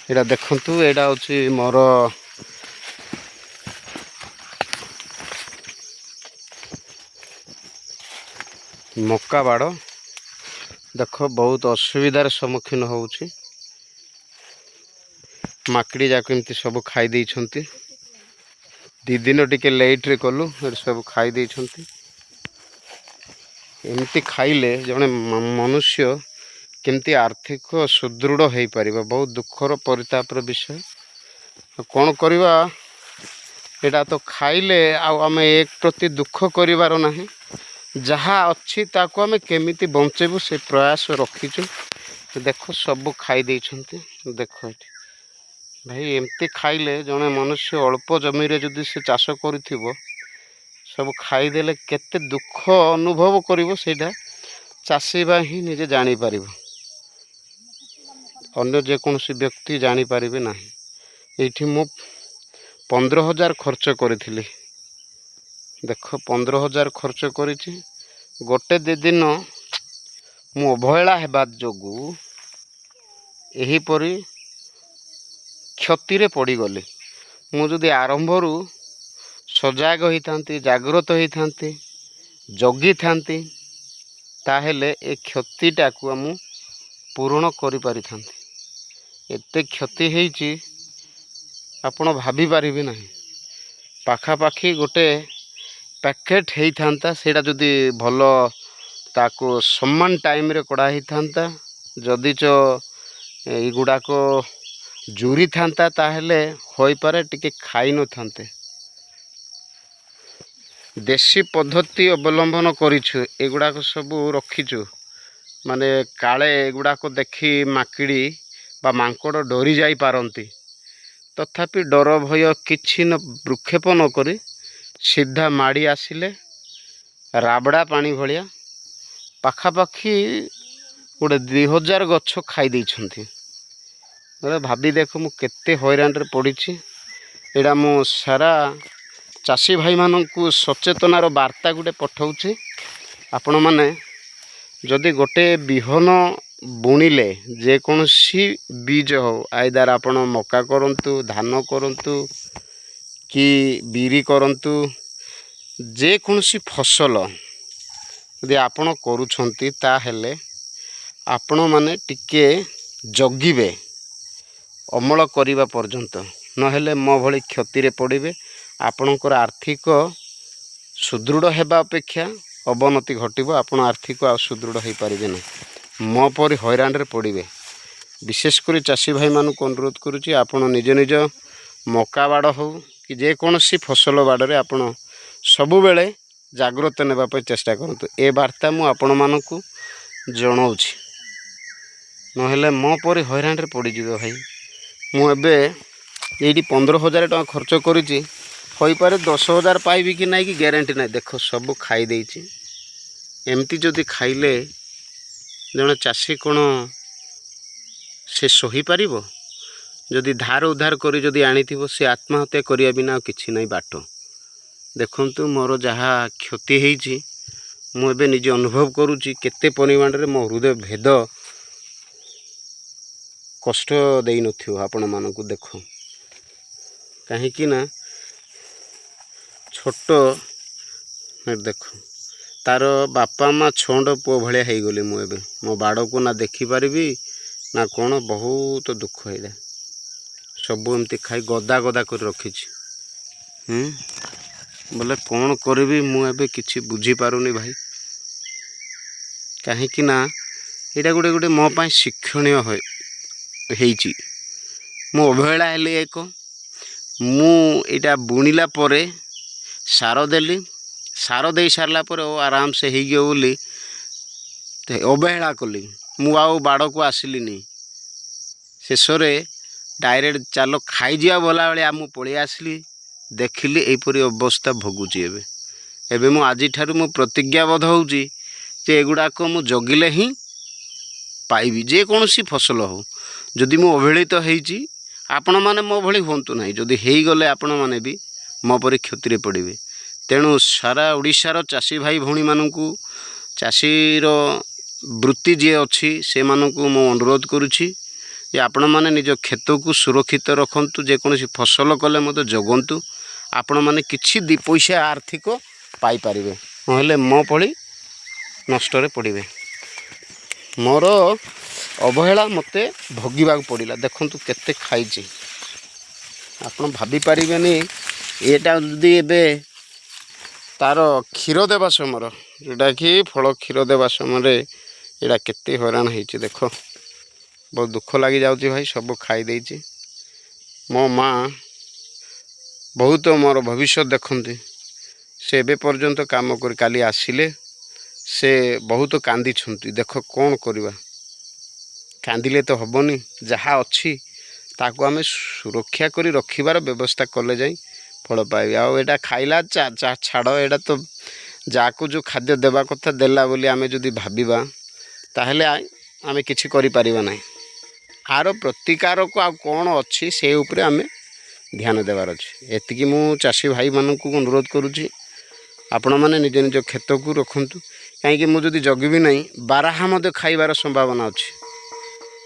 ଏଇଟା ଦେଖନ୍ତୁ, ଏଇଟା ହେଉଛି ମୋର ମକା ବାଡ଼। ଦେଖ ବହୁତ ଅସୁବିଧାର ସମ୍ମୁଖୀନ ହେଉଛି। ମାକିଡ଼ି ଯାକ ଏମିତି ସବୁ ଖାଇ ଦେଇଛନ୍ତି। 2 ଦିନ ଟିକେ ଲେଟ୍ରେ କଲୁ, ଏଠି ସବୁ ଖାଇ ଦେଇଛନ୍ତି। ଏମିତି ଖାଇଲେ ଜଣେ ମନୁଷ୍ୟ କେମିତି ଆର୍ଥିକ ସୁଦୃଢ଼ ହୋଇପାରିବ? ବହୁତ ଦୁଃଖର ପରିତାପର ବିଷୟ। କ'ଣ କରିବା? ଏଇଟା ତ ଖାଇଲେ ଆଉ ଆମେ ଏକ ପ୍ରତି ଦୁଃଖ କରିବାର ନାହିଁ। ଯାହା ଅଛି ତାକୁ ଆମେ କେମିତି ବଞ୍ଚେଇବୁ ସେ ପ୍ରୟାସ ରଖିଛୁ। ଦେଖ ସବୁ ଖାଇ ଦେଇଛନ୍ତି। ଦେଖ ଏଠି ଭାଇ, ଏମିତି ଖାଇଲେ ଜଣେ ମନୁଷ୍ୟ ଅଳ୍ପ ଜମିରେ ଯଦି ସେ ଚାଷ କରିଥିବ, ସବୁ ଖାଇଦେଲେ କେତେ ଦୁଃଖ ଅନୁଭବ କରିବ ସେଇଟା ଚାଷୀ ବା ହିଁ ନିଜେ ଜାଣିପାରିବ। ଅନ୍ୟ ଯେକୌଣସି ବ୍ୟକ୍ତି ଜାଣିପାରିବେ ନାହିଁ। ଏଇଠି ମୁଁ 15,000 ଖର୍ଚ୍ଚ କରିଥିଲି। ଦେଖ 15,000 ଖର୍ଚ୍ଚ କରିଛି। ଗୋଟେ 2 ଦିନ ମୁଁ ଅବହେଳା ହେବା ଯୋଗୁଁ ଏହିପରି କ୍ଷତିରେ ପଡ଼ିଗଲି। ମୁଁ ଯଦି ଆରମ୍ଭରୁ ସଜାଗ ହୋଇଥାନ୍ତି, ଜାଗ୍ରତ ହୋଇଥାନ୍ତି, ଜଗିଥାନ୍ତି, ତାହେଲେ ଏ କ୍ଷତିଟାକୁ ମୁଁ ପୂରଣ କରିପାରିଥାନ୍ତି। ଏତେ କ୍ଷତି ହେଇଛି ଆପଣ ଭାବିପାରିବେ ନାହିଁ। ପାଖାପାଖି ଗୋଟେ ପ୍ୟାକେଟ୍ ହେଇଥାନ୍ତା, ସେଇଟା ଯଦି ଭଲ ତାକୁ ସମାନ ଟାଇମ୍ରେ କଡ଼ା ହେଇଥାନ୍ତା, ଯଦିଚ ଏଇଗୁଡ଼ାକ ଜୁରିଥାନ୍ତା ତାହେଲେ ହୋଇପାରେ ଟିକେ ଖାଇନଥାନ୍ତେ। ଦେଶୀ ପଦ୍ଧତି ଅବଲମ୍ବନ କରିଛୁ। ଏଗୁଡ଼ାକ ସବୁ ରଖିଛୁ, ମାନେ କାଳେ ଏଗୁଡ଼ାକ ଦେଖି ମାକିଡ଼ି ବା ମାଙ୍କଡ଼ ଡରି ଯାଇପାରନ୍ତି। ତଥାପି ଡର ଭୟ କିଛି ଭ୍ରୂକ୍ଷେପ ନ କରି ସିଧା ମାଡ଼ି ଆସିଲେ ରାବଡ଼ା ପାଣି ଭଳିଆ ପାଖାପାଖି ଗୋଟେ 2,000 ଗଛ ଖାଇ ଦେଇଛନ୍ତି। ଭାବି ଦେଖ ମୁଁ କେତେ ହଇରାଣରେ ପଡ଼ିଛି। ଏଇଟା ମୁଁ ସାରା ଚାଷୀ ଭାଇମାନଙ୍କୁ ସଚେତନାର ବାର୍ତ୍ତା ଗୋଟେ ପଠାଉଛି। ଆପଣମାନେ ଯଦି ଗୋଟେ ବିହନ ବୁଣିଲେ, ଯେକୌଣସି ବୀଜ ହେଉ, ଆଇଦର ଆପଣ ମକା କରନ୍ତୁ, ଧାନ କରନ୍ତୁ କି ବିରି କରନ୍ତୁ, ଯେକୌଣସି ଫସଲ ଯଦି ଆପଣ କରୁଛନ୍ତି, ତାହେଲେ ଆପଣମାନେ ଟିକେ ଜଗିବେ ଅମଳ କରିବା ପର୍ଯ୍ୟନ୍ତ। ନହେଲେ ମୋ ଭଳି କ୍ଷତିରେ ପଡ଼ିବେ। ଆପଣଙ୍କର ଆର୍ଥିକ ସୁଦୃଢ଼ ହେବା ଅପେକ୍ଷା ଅବନତି ଘଟିବ। ଆପଣ ଆର୍ଥିକ ଆଉ ସୁଦୃଢ଼ ହୋଇପାରିବେ ନାହିଁ। ମୋ ପରି ହଇରାଣରେ ପଡ଼ିବେ। ବିଶେଷ କରି ଚାଷୀ ଭାଇମାନଙ୍କୁ ଅନୁରୋଧ କରୁଛି, ଆପଣ ନିଜ ନିଜ ମକା ବାଡ଼ ହେଉ କି ଯେକୌଣସି ଫସଲ ବାଡ଼ରେ ଆପଣ ସବୁବେଳେ ଜାଗ୍ରତ ନେବା ପାଇଁ ଚେଷ୍ଟା କରନ୍ତୁ। ଏ ବାର୍ତ୍ତା ମୁଁ ଆପଣମାନଙ୍କୁ ଜଣାଉଛି। ନହେଲେ ମୋ ପରି ହଇରାଣରେ ପଡ଼ିଯିବ ଭାଇ। ମୁଁ ଏବେ ଏଇଠି 15,000 ଟଙ୍କା ଖର୍ଚ୍ଚ କରିଛି। ହୋଇପାରେ 10,000 ପାଇବି କି ନାହିଁ କି ଗ୍ୟାରେଣ୍ଟି ନାହିଁ। ଦେଖ ସବୁ ଖାଇ ଦେଇଛି। ଏମିତି ଯଦି ଖାଇଲେ ଜଣେ ଚାଷୀ କ'ଣ ସେ ସହିପାରିବ? ଯଦି ଧାର ଉଧାର କରି ଯଦି ଆଣିଥିବ, ସେ ଆତ୍ମହତ୍ୟା କରିବା ବିନା ଆଉ କିଛି ନାହିଁ ବାଟ। ଦେଖନ୍ତୁ ମୋର ଯାହା କ୍ଷତି ହେଇଛି, ମୁଁ ଏବେ ନିଜେ ଅନୁଭବ କରୁଛି କେତେ ପରିମାଣରେ ମୋ ହୃଦୟ ଭେଦ କଷ୍ଟ ଦେଇନଥିବ ଆପଣମାନଙ୍କୁ। ଦେଖ, କାହିଁକି ନା ଛୋଟ ଦେଖ, ତାର ବାପା ମା ଛଣ୍ଡ ପୁଅ ଭଳିଆ ହେଇଗଲି ମୁଁ ଏବେ। ମୋ ବାଡ଼କୁ ନା ଦେଖିପାରିବି ନା କ'ଣ, ବହୁତ ଦୁଃଖ ହେଇଲା। ସବୁ ଏମିତି ଖାଇ ଗଦା ଗଦା କରି ରଖିଛି। ବୋଲେ କ'ଣ କରିବି ମୁଁ ଏବେ କିଛି ବୁଝିପାରୁନି ଭାଇ। କାହିଁକି ନା ଏଇଟା ଗୋଟେ ମୋ ପାଇଁ ଶିକ୍ଷଣୀୟ ହେଇଛି। ମୁଁ ଅବହେଳା ହେଲି। ମୁଁ ଏଇଟା ବୁଣିଲା ପରେ ସାର ଦେଲି। ସାର ଦେଇ ସାରିଲା ପରେ ଆରାମସେ ହେଇଯିବ ବୋଲି ଅବହେଳା କଲି। ମୁଁ ଆଉ ବାଡ଼କୁ ଆସିଲିନି। ଶେଷରେ ଡାଇରେକ୍ଟ ଚାଲ ଖାଇଯିବା ବୋଲାଭଳିଆ ମୁଁ ପଳେଇ ଆସିଲି। ଦେଖିଲି ଏଇପରି ଅବସ୍ଥା ଭୋଗୁଛି ଏବେ ମୁଁ ଆଜିଠାରୁ ମୁଁ ପ୍ରତିଜ୍ଞାବଦ୍ଧ ହେଉଛି ଯେ ଏଗୁଡ଼ାକ ମୁଁ ଜଗିଲେ ହିଁ ପାଇବି। ଯେକୌଣସି ଫସଲ ହେଉ, ଯଦି ମୁଁ ଅବହେଳିତ ହେଇଛି, ଆପଣମାନେ ମୋ ଭଳି ହୁଅନ୍ତୁ ନାହିଁ। ଯଦି ହେଇଗଲେ ଆପଣମାନେ ବି ମୋ ପରି କ୍ଷତିରେ ପଡ଼ିବେ। ତେଣୁ ସାରା ଓଡ଼ିଶାର ଚାଷୀ ଭାଇ ଭଉଣୀମାନଙ୍କୁ, ଚାଷୀର ବୃତ୍ତି ଯିଏ ଅଛି, ସେମାନଙ୍କୁ ମୁଁ ଅନୁରୋଧ କରୁଛି ଯେ ଆପଣମାନେ ନିଜ କ୍ଷେତକୁ ସୁରକ୍ଷିତ ରଖନ୍ତୁ। ଯେକୌଣସି ଫସଲ କଲେ ମଧ୍ୟ ଜଗନ୍ତୁ। ଆପଣମାନେ କିଛି ଦୁଇ ପଇସା ଆର୍ଥିକ ପାଇପାରିବେ, ନହେଲେ ମୋ ଭଳି ନଷ୍ଟରେ ପଡ଼ିବେ। ମୋର ଅବହେଳା ମୋତେ ଭୋଗିବାକୁ ପଡ଼ିଲା। ଦେଖନ୍ତୁ କେତେ ଖାଇଛି। ଆପଣ ଭାବିପାରିବେନି ଏଇଟା ଯଦି ଏବେ ତା'ର କ୍ଷୀର ଦେବା ସମୟର, ଯେଉଁଟାକି ଫଳ କ୍ଷୀର ଦେବା ସମୟରେ ଏଇଟା କେତେ ହଇରାଣ ହେଇଛି। ଦେଖ, ବହୁତ ଦୁଃଖ ଲାଗିଯାଉଛି ଭାଇ। ସବୁ ଖାଇ ଦେଇଛି। ମୋ ମା ବହୁତ ମୋର ଭବିଷ୍ୟତ ଦେଖନ୍ତି। ସେ ଏବେ ପର୍ଯ୍ୟନ୍ତ କାମ କରି କାଲି ଆସିଲେ, ସେ ବହୁତ କାନ୍ଦିଛନ୍ତି। ଦେଖ କ'ଣ କରିବା, କାନ୍ଦିଲେ ତ ହେବନି। ଯାହା ଅଛି ତାକୁ ଆମେ ସୁରକ୍ଷା କରି ରଖିବାର ବ୍ୟବସ୍ଥା କଲେ ଯାଇ ଫଳ ପାଇବେ। ଆଉ ଏଇଟା ଖାଇଲା ଛାଡ଼, ଏଇଟା ତ ଯାହାକୁ ଯେଉଁ ଖାଦ୍ୟ ଦେବା କଥା ଦେଲା ବୋଲି ଆମେ ଯଦି ଭାବିବା, ତାହେଲେ ଆମେ କିଛି କରିପାରିବା ନାହିଁ। ଆର ପ୍ରତିକାରକୁ ଆଉ କ'ଣ ଅଛି ସେ ଉପରେ ଆମେ ଧ୍ୟାନ ଦେବାର ଅଛି। ଏତିକି ମୁଁ ଚାଷୀ ଭାଇମାନଙ୍କୁ ଅନୁରୋଧ କରୁଛି, ଆପଣମାନେ ନିଜ ନିଜ କ୍ଷେତକୁ ରଖନ୍ତୁ। କାହିଁକି ମୁଁ ଯଦି ଜଗିବି ନାହିଁ, ବାରାହା ମଧ୍ୟ ଖାଇବାର ସମ୍ଭାବନା ଅଛି।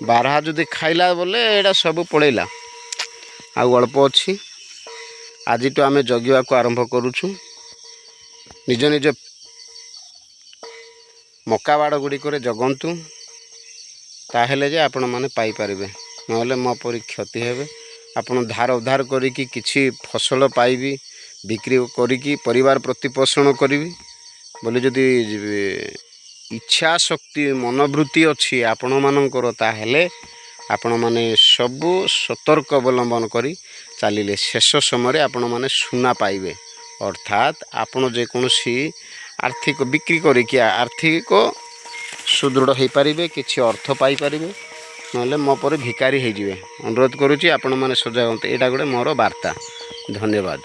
ବାରାହା ଯଦି ଖାଇଲା ବୋଲେ ଏଇଟା ସବୁ ପଳେଇଲା। ଆଉ ଅଳ୍ପ ଅଛି। ଆଜିଠୁ ଆମେ ଜଗିବାକୁ ଆରମ୍ଭ କରୁଛୁ। ନିଜ ନିଜ ମକା ବାଡ଼ ଗୁଡ଼ିକରେ ଜଗନ୍ତୁ, ତାହେଲେ ଯେ ଆପଣମାନେ ପାଇପାରିବେ। ନହେଲେ ମୋ ପରି କ୍ଷତି ହେବେ। ଆପଣ ଧାର ଉଧାର କରିକି କିଛି ଫସଲ ପାଇବି, ବିକ୍ରି କରିକି ପରିବାର ପ୍ରତିପୋଷଣ କରିବି ବୋଲି ଯଦି ଇଚ୍ଛା ଶକ୍ତି ମନୋବୃତ୍ତି ଅଛି ଆପଣମାନଙ୍କର, ତାହେଲେ ଆପଣମାନେ ସବୁ ସତର୍କ ଅବଲମ୍ବନ କରି ଚାଲିଲେ ଶେଷ ସମୟରେ ଆପଣମାନେ ସୁନା ପାଇବେ। ଅର୍ଥାତ୍ ଆପଣ ଯେକୌଣସି ଆର୍ଥିକ ବିକ୍ରି କରିକି ଆର୍ଥିକ ସୁଦୃଢ଼ ହୋଇପାରିବେ, କିଛି ଅର୍ଥ ପାଇପାରିବେ। ନହେଲେ ମୋ ପରି ଭିକାରୀ ହେଇଯିବେ। ଅନୁରୋଧ କରୁଛି ଆପଣମାନେ ସଜାଗ ହୁଅନ୍ତୁ। ଏଇଟା ଗୋଟେ ମୋର ବାର୍ତ୍ତା। ଧନ୍ୟବାଦ।